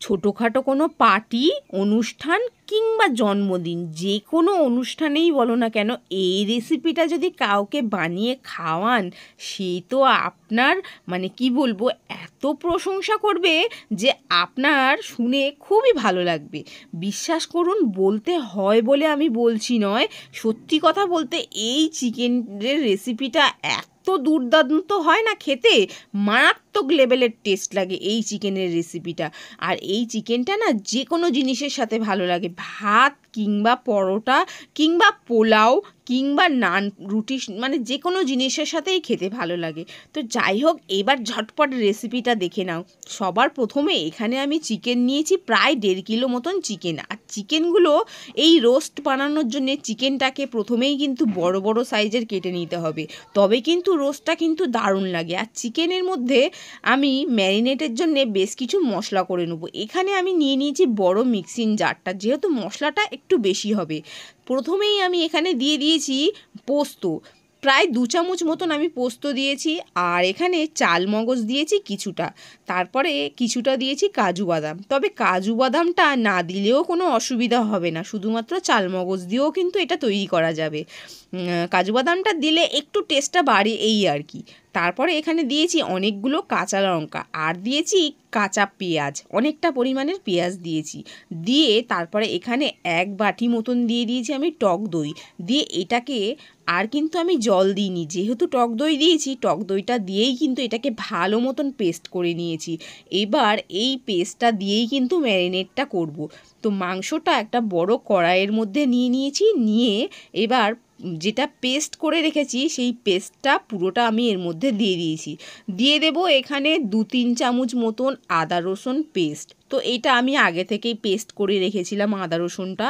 ছোটোখাটো কোনো পার্টি, অনুষ্ঠান কিংবা জন্মদিন, যে কোনো অনুষ্ঠানেই বলো না কেন, এই রেসিপিটা যদি কাউকে বানিয়ে খাওয়ান, সে তো আপনার মানে কি বলবো, এত প্রশংসা করবে যে আপনার শুনে খুবই ভালো লাগবে। বিশ্বাস করুন, বলতে হয় বলে আমি বলছি নয়, সত্যি কথা বলতে এই চিকেনের রেসিপিটা এত দুর্দান্ত হয় না খেতে, মারাত্মক লেভেলের টেস্ট লাগে এই চিকেনের রেসিপিটা। আর এই চিকেনটা না যে কোনো জিনিসের সাথে ভালো লাগে, ভাত কিংবা পরোটা কিংবা পোলাও কিংবা নান রুটি, মানে যে কোনো জিনিসের সাথেই খেতে ভালো লাগে। তো যাই হোক, এবার ঝটপট রেসিপিটা দেখে নাও। সবার প্রথমে এখানে আমি চিকেন নিয়েছি প্রায় 1.5 কিলো মতন চিকেন। আর চিকেনগুলো এই রোস্ট বানানোর জন্যে চিকেনটাকে প্রথমেই কিন্তু বড় বড় সাইজের কেটে নিতে হবে, তবে কিন্তু রোস্টটা কিন্তু দারুণ লাগে। আর চিকেনের মধ্যে আমি ম্যারিনেটের জন্য বেশ কিছু মশলা করে নেবো। এখানে আমি নিয়ে নিয়েছি বড় মিক্সিং জারটা, যেহেতু মশলাটা একটু বেশি হবে। প্রথমেই আমি এখানে দিয়ে দিয়েছি পোস্ত, প্রায় 2 চামচ মতন আমি পোস্ত দিয়েছি। আর এখানে চাল মগজ দিয়েছি কিছুটা, তারপরে কিছুটা দিয়েছি কাজু বাদাম। তবে কাজু বাদামটা না দিলেও কোনো অসুবিধা হবে না, শুধুমাত্র চাল মগজ দিয়েও কিন্তু এটা তৈরি করা যাবে। কাজু বাদামটা দিলে একটু টেস্টটা বাড়ে এই আর কি। তারপরে এখানে দিয়েছি অনেকগুলো কাঁচা লঙ্কা, আর দিয়েছি কাঁচা পেঁয়াজ, অনেকটা পরিমাণের পেঁয়াজ দিয়েছি। দিয়ে তারপরে এখানে 1 বাটি মতন দিয়ে দিয়েছি আমি টক দই। দিয়ে এটাকে, আর কিন্তু আমি জল দিইনি, যেহেতু টক দই দিয়েছি, টক দইটা দিয়েই কিন্তু এটাকে ভালো মতন পেস্ট করে নিয়েছি। এবার এই পেস্টটা দিয়েই কিন্তু ম্যারিনেটটা করব। তো মাংসটা একটা বড় কড়াইয়ের মধ্যে নিয়ে নিয়েছি, নিয়ে এবার যেটা পেস্ট করে রেখেছি সেই পেস্টটা পুরোটা আমি এর মধ্যে দিয়ে দিয়েছি। দিয়ে দেব এখানে 2-3 চামচ মতন আদা রসুন পেস্ট। তো এটা আমি আগে থেকেই পেস্ট করে রেখেছিলাম আদা রসুনটা।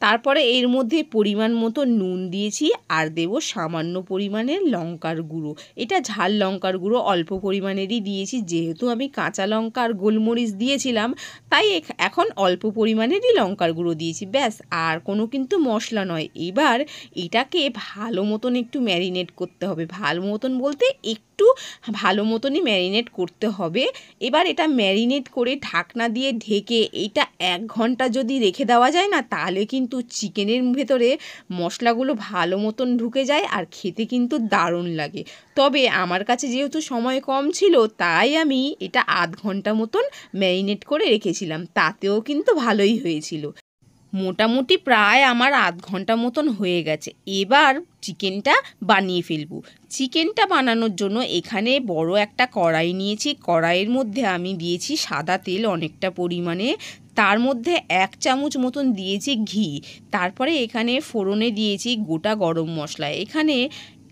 তারপরে এর মধ্যে পরিমাণ মতো নুন দিয়েছি, আর দেব সামান্য পরিমাণের লঙ্কার গুঁড়ো। এটা ঝাল লঙ্কার গুঁড়ো অল্প পরিমাণেরই দিয়েছি, যেহেতু আমি কাঁচা লঙ্কা আর গোলমরিচ দিয়েছিলাম, তাই এখন অল্প পরিমাণেরই লঙ্কার গুঁড়ো দিয়েছি, ব্যাস। আর কোনো কিন্তু মশলা নয়। এবার এটাকে ভালো মতন একটু ম্যারিনেট করতে হবে, ভালো মতন বলতে একটু ভালো মতনই ম্যারিনেট করতে হবে। এবার এটা ম্যারিনেট করে ঢাকনা দিয়ে ঢেকে এটা 1 ঘন্টা যদি রেখে দেওয়া যায় না, তাহলে কিন্তু চিকেনের ভেতরে মশলাগুলো ভালো মতন ঢুকে যায় আর খেতে কিন্তু দারুণ লাগে। তবে আমার কাছে যেহেতু সময় কম ছিল, তাই আমি এটা আধ ঘন্টা মতন ম্যারিনেট করে রেখেছিলাম, তাতেও কিন্তু ভালোই হয়েছিল। মোটামুটি প্রায় আমার আধ ঘন্টা মতন হয়ে গেছে। এবার চিকেনটা বানিয়ে ফেলবো। চিকেনটা বানানোর জন্য এখানে বড় একটা কড়াই নিয়েছি, কড়াইয়ের মধ্যে আমি দিয়েছি সাদা তেল অনেকটা পরিমাণে, তার মধ্যে 1 চামচ মতন দিয়েছি ঘি। তারপরে এখানে ফোড়নে দিয়েছি গোটা গরম মশলা, এখানে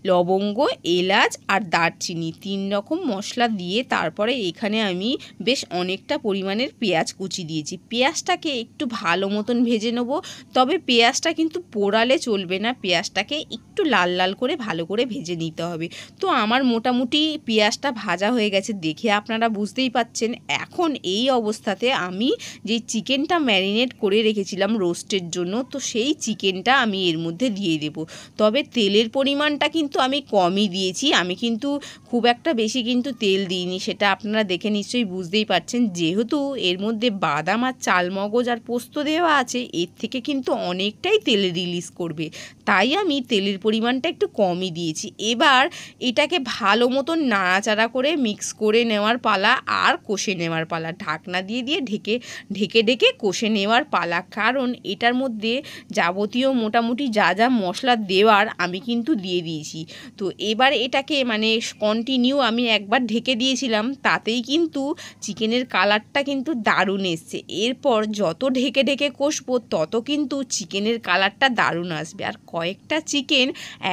লবঙ্গ, এলাচ আর দারচিনি 3 রকম মশলা দিয়ে তারপরে এখানে আমি বেশ অনেকটা পরিমাণের পেঁয়াজ কুচি দিয়েছি। পেঁয়াজটাকে একটু ভালো মতন ভেজে নেব, তবে পেঁয়াজটা কিন্তু পোড়ালে চলবে না, পেঁয়াজটাকে একটু লাল লাল করে ভালো করে ভেজে নিতে হবে। তো আমার মোটামুটি পেঁয়াজটা ভাজা হয়ে গেছে, দেখে আপনারা বুঝতেই পাচ্ছেন। এখন এই অবস্থাতে আমি যে চিকেনটা ম্যারিনেট করে রেখেছিলাম রোস্টের জন্য, তো সেই চিকেনটা আমি এর মধ্যে দিয়ে দেব। তবে তেলের পরিমাণটা কিন্তু আমি কমই দিয়েছি, আমি কিন্তু খুব একটা বেশি কিন্তু তেল দিইনি, সেটা আপনারা দেখে নিশ্চয়ই বুঝতেই পারছেন। যেহেতু এর মধ্যে বাদাম আর চালমগজ আর পোস্ত দেওয়া আছে, এর থেকে কিন্তু অনেকটাই তেল রিলিজ করবে, তাই আমি তেলের পরিমাণটা একটু কমই দিয়েছি। এবার এটাকে ভালো মতন নাড়াচাড়া করে মিক্স করে নেওয়ার পালা আর কষে নেওয়ার পালা, ঢাকনা দিয়ে দিয়ে ঢেকে ঢেকে ঢেকে কষে নেওয়ার পালা। কারণ এটার মধ্যে যাবতীয় মোটামুটি যা যা মশলা দেওয়ার আমি কিন্তু দিয়ে দিয়েছি। তো এবার এটাকে মানে কন্টিনিউ আমি একবার ঢেকে দিয়েছিলাম, তাতেই কিন্তু চিকেনের কালারটা কিন্তু দারুণ এসছে। এরপর যত ঢেকে ঢেকে কষবো তত কিন্তু চিকেনের কালারটা দারুণ আসবে। আর কয়েকটা চিকেন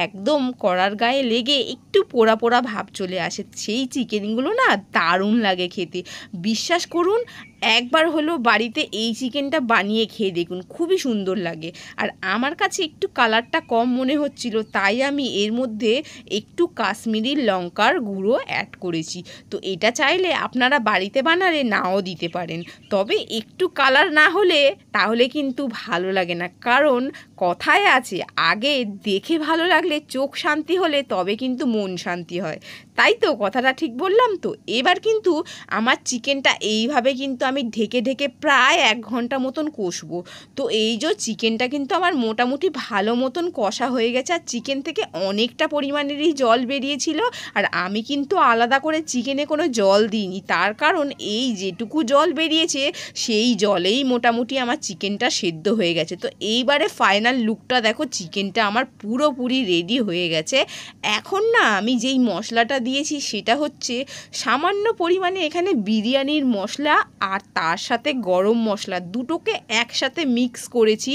একদম কড়ার গায়ে লেগে একটু পোড়া পোড়া ভাব চলে আসে, সেই চিকেনগুলো না দারুণ লাগে খেতে। বিশ্বাস করুন, একবার হলো বাড়িতে এই চিকেনটা বানিয়ে খেয়ে দেখুন, খুবই সুন্দর লাগে। আর আমার কাছে একটু কালারটা কম মনে হচ্ছিল, তাই আমি এর মধ্যে একটু কাশ্মীরি লঙ্কার গুঁড়ো অ্যাড করেছি। তো এটা চাইলে আপনারা বাড়িতে বানালে নাও দিতে পারেন, তবে একটু কালার না হলে তাহলে কিন্তু ভালো লাগে না। কারণ কথায় আছে, আগে দেখে ভালো লাগলে চোখ শান্তি হলে তবে কিন্তু মন শান্তি হয়। তাই তো কথাটা ঠিক বললাম তো? এবার কিন্তু আমার চিকেনটা এইভাবে কিন্তু আমি ঢেকে ঢেকে প্রায় 1 ঘন্টা মতন কষবো। তো এই যে চিকেনটা কিন্তু আমার মোটামুটি ভালো মতন কষা হয়ে গেছে, আর চিকেন থেকে অনেকটা পরিমাণেরই জল বেরিয়েছিল। আর আমি কিন্তু আলাদা করে চিকেনে কোনো জল দিইনি, তার কারণ এই যেটুকু জল বেরিয়েছে সেই জলেই মোটামুটি আমার চিকেনটা সেদ্ধ হয়ে গেছে। তো এইবারে ফাইনাল লুকটা দেখো, চিকেনটা আমার পুরোপুরি রেডি হয়ে গেছে। এখন না আমি যেই মশলাটা দিয়েছি সেটা হচ্ছে সামান্য পরিমাণে এখানে বিরিয়ানির মশলা আর তার সাথে গরম মশলা দুটোকে একসাথে মিক্স করেছি।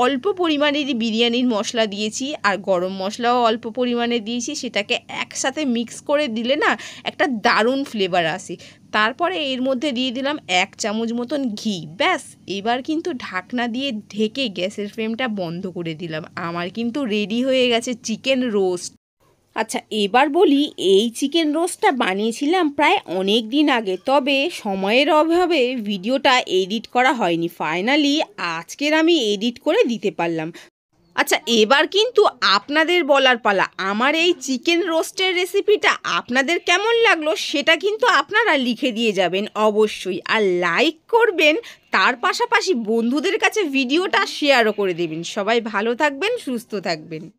অল্প পরিমাণেরই বিরিয়ানির মশলা দিয়েছি আর গরম মশলাও অল্প পরিমাণে দিয়েছি, সেটাকে একসাথে মিক্স করে দিলে না একটা দারুণ ফ্লেভার আসে। তারপরে এর মধ্যে দিয়ে দিলাম 1 চামচ মতন ঘি, ব্যাস এবার কিন্তু ঢাকনা দিয়ে ঢেকে গ্যাসের ফ্লেমটা বন্ধ করে দিলাম। আমার কিন্তু রেডি হয়ে গেছে চিকেন রোস্ট। আচ্ছা এবার বলি, এই চিকেন রোস্টটা বানিয়েছিলাম প্রায় অনেক দিন আগে, তবে সময়ের অভাবে ভিডিওটা এডিট করা হয়নি। ফাইনালি আজকের আমি এডিট করে দিতে পারলাম। আচ্ছা এবার কিন্তু আপনাদের বলার পালা, আমার এই চিকেন রোস্টের রেসিপিটা আপনাদের কেমন লাগলো সেটা কিন্তু আপনারা লিখে দিয়ে যাবেন অবশ্যই, আর লাইক করবেন, তার পাশাপাশি বন্ধুদের কাছে ভিডিওটা শেয়ারও করে দেবেন। সবাই ভালো থাকবেন, সুস্থ থাকবেন।